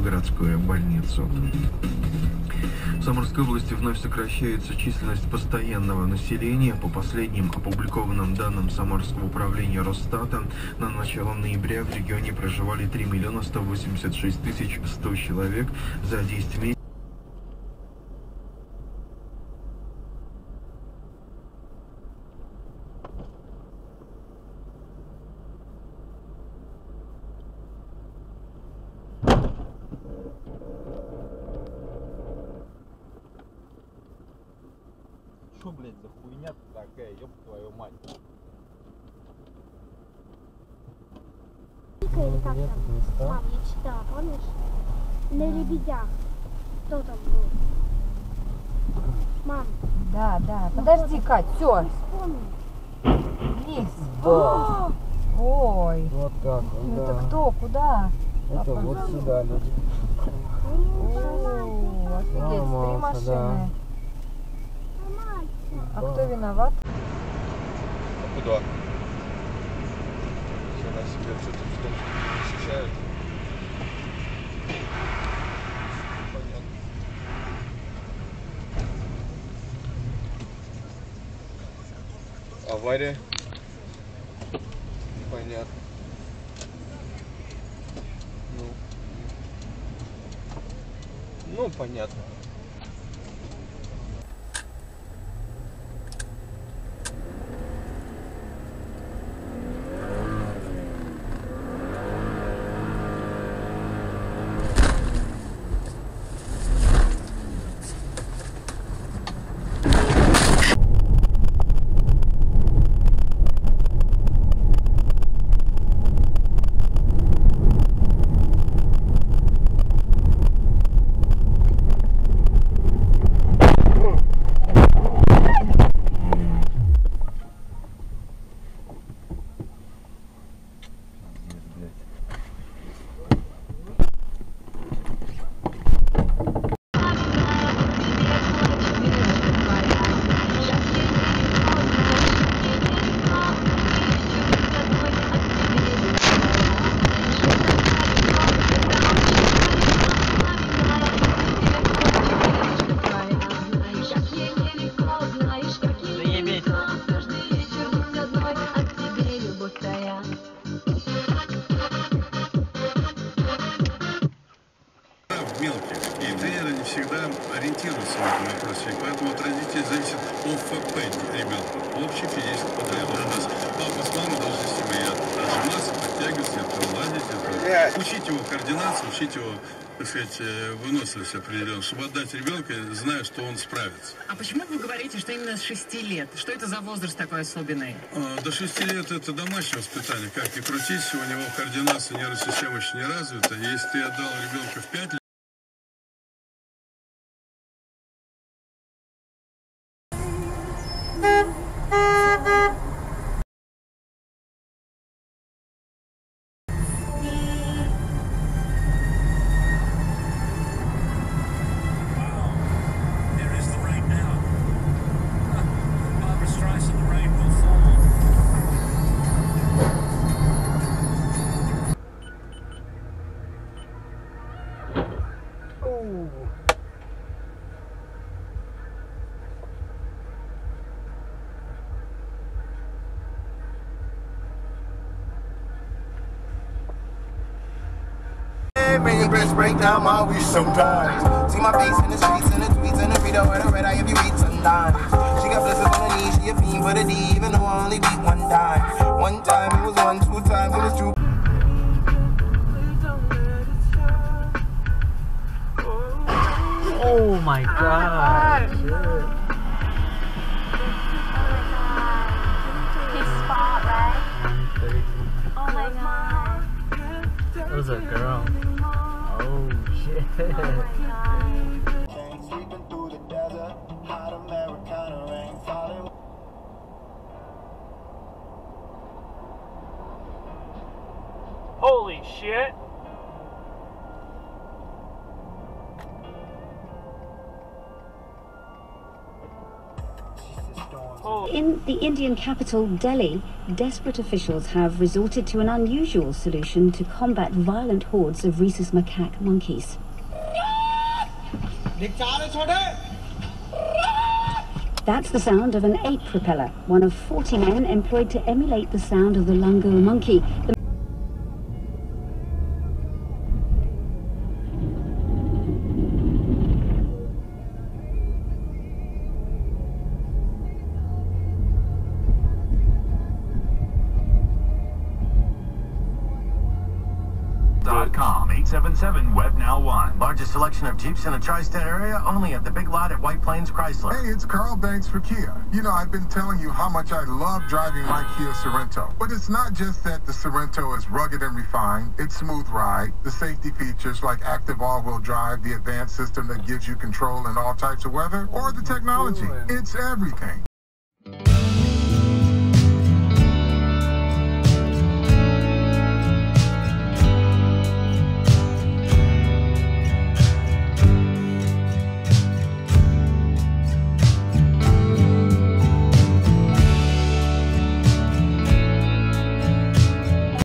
городскую больницу. В Самарской области вновь сокращается численность постоянного населения. По последним опубликованным данным Самарского управления Росстата, на начало ноября в регионе проживали 3 186 100 человек. За 10 месяцев Что, блядь, за хуйня такая, ёб твою мать. Или как там? Мам, я читала, помнишь? На лебедях. Кто там был? Мам. Да, да. Подожди, Кать, все. Вниз. Да. Ой. Вот так вот, да. Это кто? Куда? Это Папа. вот сюда люди. О, офигеть, 3 машины. Да. А кто виноват? А куда? Хера себе, что-то в том посещают. Понятно. Авария. Понятно. Ну, понятно. Мелких. И тренеры не всегда ориентируются в этом вопросе. Поэтому от родителей зависит ОФП ребенка. Общий физический подготовка. Папа с мамой должны с ним и отжиматься, подтягиваться, это уладить, это учить его координацию, учить его, так сказать, выносливость определенную, чтобы отдать ребенка, зная, что он справится. А почему вы говорите, что именно с 6 лет? Что это за возраст такой особенный? До 6 лет это домашнее воспитание. Как ни крутись, у него координация нервной системы еще не развита. Если ты отдал ребенка в 5 лет, There is the rain now. Barbara Streisand, the rain it, make your bitch break down my wish sometimes. See my face in the streets and the tweets and the video where the red eye if you read sometimes. She got blessings on her knees, she a fiend for the D, even though I only beat one time. One time, it was one, 2 times, it was 2. Oh my god. Shit. His spot, right? Oh my god. That was a girl. Oh shit. Oh my god. Sleeping through the desert, hot Americana rain falling. Holy shit! In the Indian capital, Delhi, desperate officials have resorted to an unusual solution to combat violent hordes of rhesus macaque monkeys. That's the sound of an ape propeller, one of 40 men employed to emulate the sound of the langur monkey. .com 877 Web Now 1. Largest selection of Jeeps in the tri-state area, only at the big lot at White Plains Chrysler. Hey, it's Carl Banks for Kia. You know, I've been telling you how much I love driving my Kia Sorento. But it's not just that the Sorento is rugged and refined, it's smooth ride, the safety features like active all-wheel drive, the advanced system that gives you control in all types of weather, or the technology. It's everything.